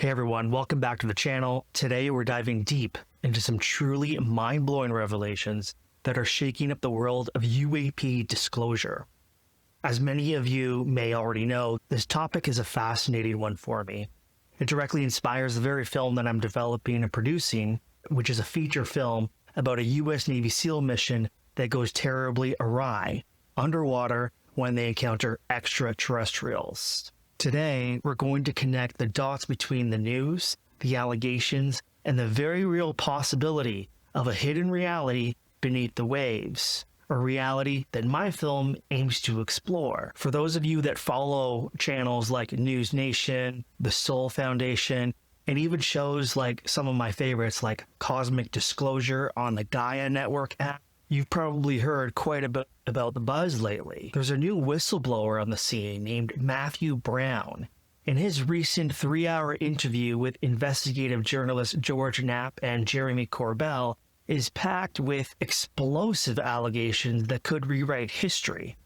Hey everyone, welcome back to the channel. Today we're diving deep into some truly mind-blowing revelations that are shaking up the world of UAP disclosure. As many of you may already know, this topic is a fascinating one for me. It directly inspires the very film that I'm developing and producing, which is a feature film about a US Navy SEAL mission that goes terribly awry underwater when they encounter extraterrestrials. Today, we're going to connect the dots between the news, the allegations, and the very real possibility of a hidden reality beneath the waves, a reality that my film aims to explore. For those of you that follow channels like News Nation, The Soul Foundation, and even shows like some of my favorites like Cosmic Disclosure on the Gaia Network app, you've probably heard quite a bit about the buzz lately. There's a new whistleblower on the scene named Matthew Brown. In his recent 3-hour interview with investigative journalists George Knapp and Jeremy Corbell is packed with explosive allegations that could rewrite history.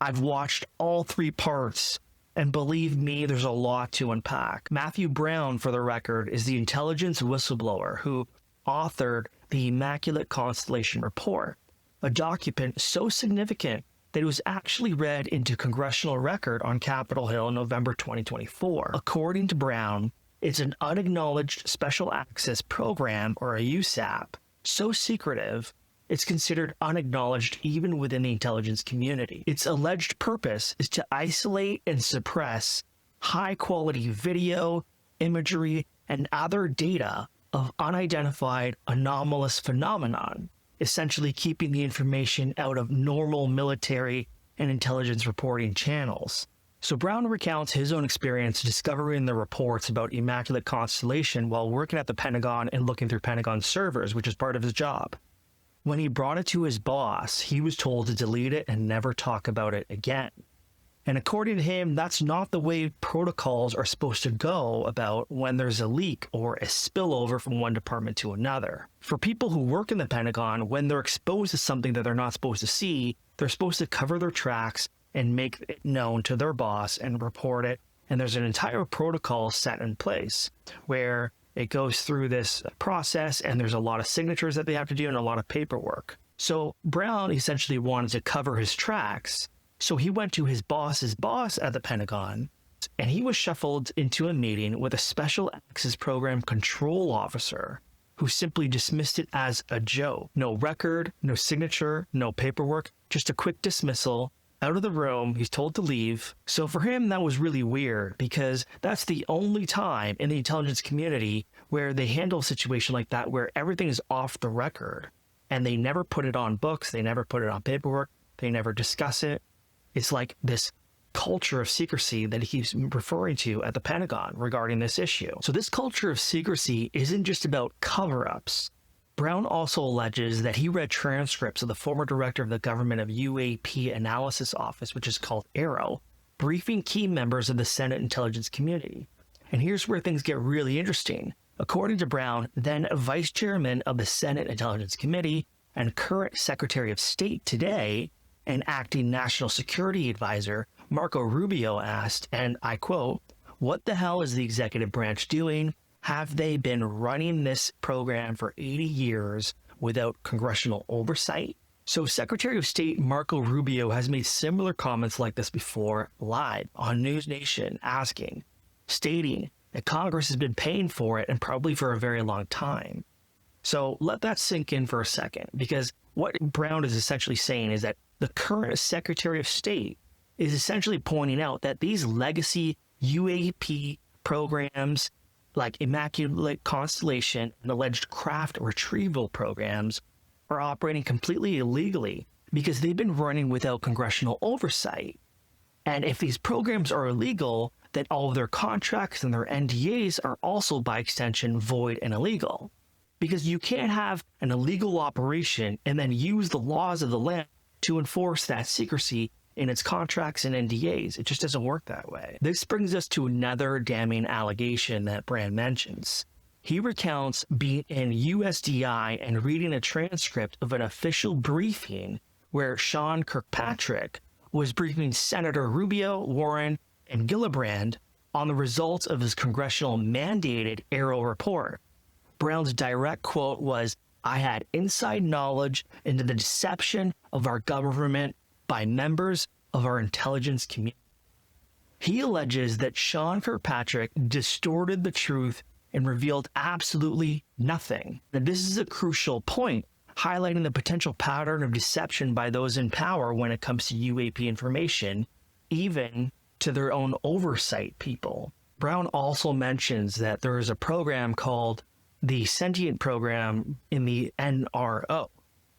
I've watched all 3 parts, and believe me, there's a lot to unpack. Matthew Brown, for the record, is the intelligence whistleblower who authored the Immaculate Constellation report, a document so significant that it was actually read into congressional record on Capitol Hill in November 2024. According to Brown, it's an unacknowledged special access program, or a USAP, so secretive it's considered unacknowledged even within the intelligence community. Its alleged purpose is to isolate and suppress high-quality video, imagery, and other data of unidentified anomalous phenomenon, essentially keeping the information out of normal military and intelligence reporting channels. So Brown recounts his own experience discovering the reports about Immaculate Constellation while working at the Pentagon and looking through Pentagon servers, which is part of his job. When he brought it to his boss, he was told to delete it and never talk about it again. And according to him, that's not the way protocols are supposed to go about when there's a leak or a spillover from one department to another. For people who work in the Pentagon, when they're exposed to something that they're not supposed to see, they're supposed to cover their tracks and make it known to their boss and report it. And there's an entire protocol set in place where it goes through this process, and there's a lot of signatures that they have to do and a lot of paperwork. So Brown essentially wanted to cover his tracks. So he went to his boss's boss at the Pentagon, and he was shuffled into a meeting with a Special Access Program control officer who simply dismissed it as a joke. No record, no signature, no paperwork, just a quick dismissal. Out of the room, he's told to leave. So for him, that was really weird because that's the only time in the intelligence community where they handle a situation like that where everything is off the record and they never put it on books, they never put it on paperwork, they never discuss it. It's like this culture of secrecy that he's referring to at the Pentagon regarding this issue. So this culture of secrecy isn't just about cover-ups. Brown also alleges that he read transcripts of the former director of the government of UAP Analysis Office, which is called AARO, briefing key members of the Senate intelligence community. And here's where things get really interesting. According to Brown, then Vice Chairman of the Senate Intelligence Committee and current Secretary of State today, and acting National Security Advisor Marco Rubio asked, and I quote, "What the hell is the executive branch doing? Have they been running this program for 80 years without congressional oversight?" So Secretary of State Marco Rubio has made similar comments like this before live on News Nation, stating that Congress has been paying for it and probably for a very long time. So let that sink in for a second, because what Brown is essentially saying is that the current Secretary of State is essentially pointing out that these legacy UAP programs like Immaculate Constellation and alleged craft retrieval programs are operating completely illegally because they've been running without congressional oversight. And if these programs are illegal, then all of their contracts and their NDAs are also by extension void and illegal. Because you can't have an illegal operation and then use the laws of the land to enforce that secrecy in its contracts and NDAs. It just doesn't work that way. This brings us to another damning allegation that Brand mentions. He recounts being in USDI and reading a transcript of an official briefing where Sean Kirkpatrick was briefing Senator Rubio, Warren, and Gillibrand on the results of his congressional mandated AARO report. Brown's direct quote was, "I had inside knowledge into the deception of our government by members of our intelligence community." He alleges that Sean Kirkpatrick distorted the truth and revealed absolutely nothing. And this is a crucial point, highlighting the potential pattern of deception by those in power when it comes to UAP information, even to their own oversight people. Brown also mentions that there is a program called the Sentient program in the NRO.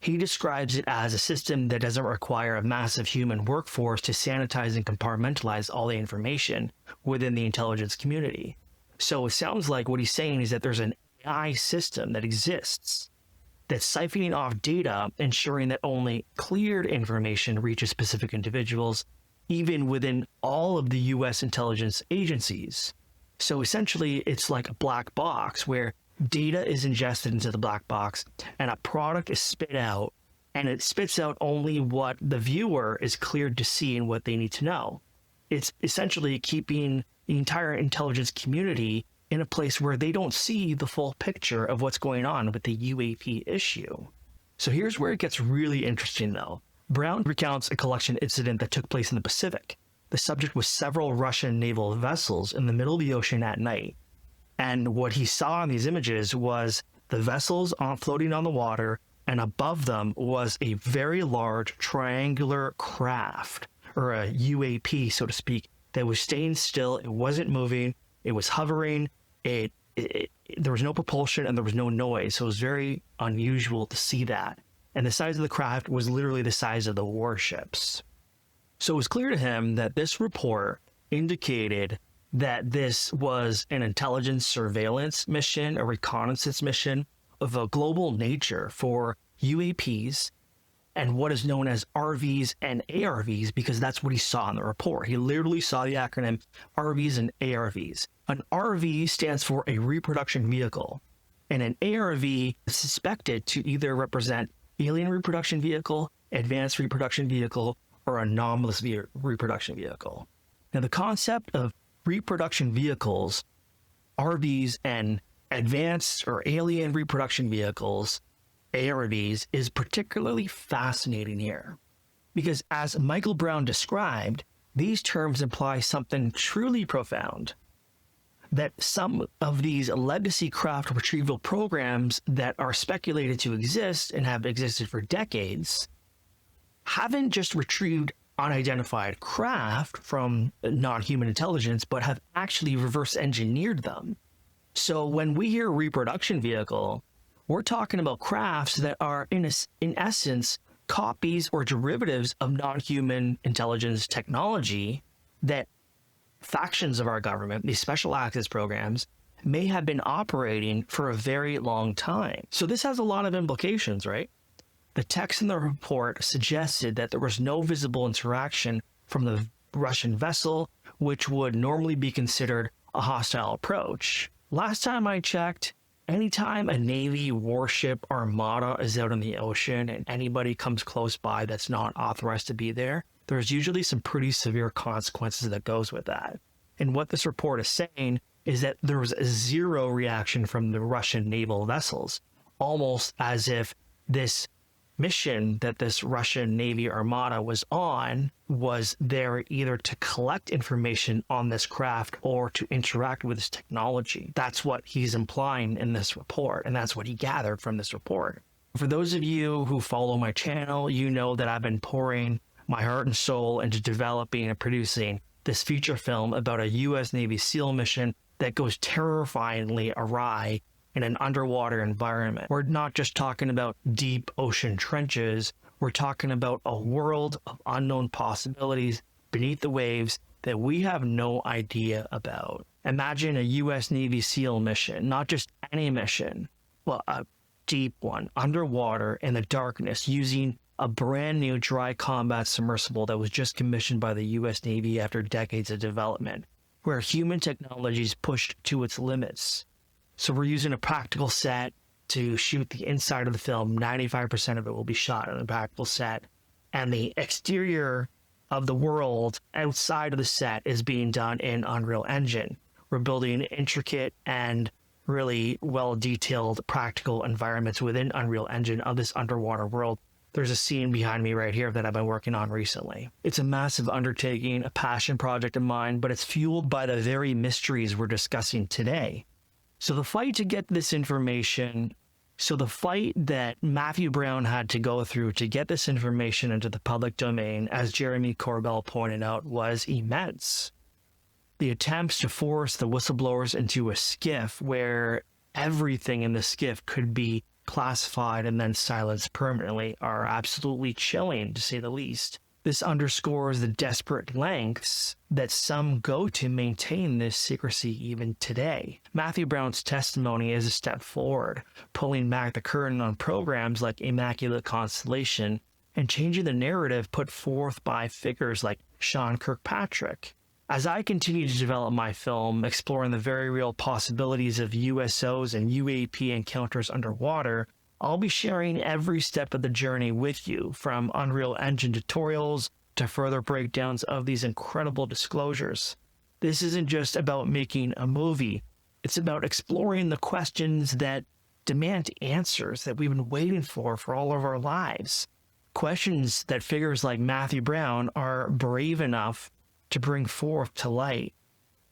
He describes it as a system that doesn't require a massive human workforce to sanitize and compartmentalize all the information within the intelligence community. So it sounds like what he's saying is that there's an AI system that exists that's siphoning off data, ensuring that only cleared information reaches specific individuals, even within all of the US intelligence agencies. So essentially, it's like a black box where data is ingested into the black box and a product is spit out, and it spits out only what the viewer is cleared to see and what they need to know. It's essentially keeping the entire intelligence community in a place where they don't see the full picture of what's going on with the UAP issue. So here's where it gets really interesting though. Brown recounts a collection incident that took place in the Pacific. The subject was several Russian naval vessels in the middle of the ocean at night. And what he saw in these images was the vessels floating on the water, and above them was a very large triangular craft, or a UAP, so to speak, that was staying still. It wasn't moving. It was hovering. There was no propulsion and there was no noise. So it was very unusual to see that. And the size of the craft was literally the size of the warships. So it was clear to him that this report indicated that this was an intelligence surveillance mission, a reconnaissance mission of a global nature for UAPs and what is known as RVs and ARVs, because that's what he saw in the report. He literally saw the acronym RVs and ARVs. An RV stands for a reproduction vehicle, and an ARV is suspected to either represent alien reproduction vehicle, advanced reproduction vehicle, or anomalous reproduction vehicle. Now, the concept of reproduction vehicles, RVs, and advanced or alien reproduction vehicles, ARVs, is particularly fascinating here because, as Michael Brown described, these terms imply something truly profound, that some of these legacy craft retrieval programs that are speculated to exist and have existed for decades haven't just retrieved unidentified craft from non-human intelligence, but have actually reverse engineered them. So when we hear reproduction vehicle, we're talking about crafts that are in essence copies or derivatives of non-human intelligence technology that factions of our government, these special access programs, may have been operating for a very long time. So this has a lot of implications, right? The text in the report suggested that there was no visible interaction from the Russian vessel, which would normally be considered a hostile approach. Last time I checked, anytime a Navy warship armada is out in the ocean and anybody comes close by that's not authorized to be there, there's usually some pretty severe consequences that goes with that. And what this report is saying is that there was zero reaction from the Russian naval vessels, almost as if this mission that this Russian Navy armada was on was there either to collect information on this craft or to interact with this technology. That's what he's implying in this report, and that's what he gathered from this report. For those of you who follow my channel, you know that I've been pouring my heart and soul into developing and producing this feature film about a U.S. Navy SEAL mission that goes terrifyingly awry in an underwater environment. We're not just talking about deep ocean trenches, we're talking about a world of unknown possibilities beneath the waves that we have no idea about. Imagine a U.S. Navy SEAL mission, not just any mission, but a deep one, underwater in the darkness, using a brand new dry combat submersible that was just commissioned by the U.S. Navy after decades of development, where human technology is pushed to its limits. So we're using a practical set to shoot the inside of the film. 95% of it will be shot on a practical set. And the exterior of the world outside of the set is being done in Unreal Engine. We're building intricate and really well-detailed practical environments within Unreal Engine of this underwater world. There's a scene behind me right here that I've been working on recently. It's a massive undertaking, a passion project of mine, but it's fueled by the very mysteries we're discussing today. So the fight that Matthew Brown had to go through to get this information into the public domain, as Jeremy Corbell pointed out, was immense. The attempts to force the whistleblowers into a skiff where everything in the skiff could be classified and then silenced permanently are absolutely chilling, to say the least. This underscores the desperate lengths that some go to maintain this secrecy even today. Matthew Brown's testimony is a step forward, pulling back the curtain on programs like Immaculate Constellation and changing the narrative put forth by figures like Sean Kirkpatrick. As I continue to develop my film, exploring the very real possibilities of USOs and UAP encounters underwater, I'll be sharing every step of the journey with you, from Unreal Engine tutorials to further breakdowns of these incredible disclosures. This isn't just about making a movie. It's about exploring the questions that demand answers that we've been waiting for all of our lives. Questions that figures like Matthew Brown are brave enough to bring forth to light.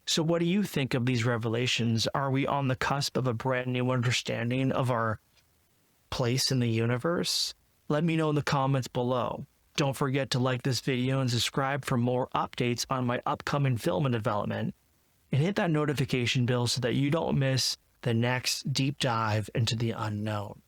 So what do you think of these revelations? Are we on the cusp of a brand new understanding of our place in the universe? Let me know in the comments below. Don't forget to like this video and subscribe for more updates on my upcoming film and development, and hit that notification bell so that you don't miss the next deep dive into the unknown.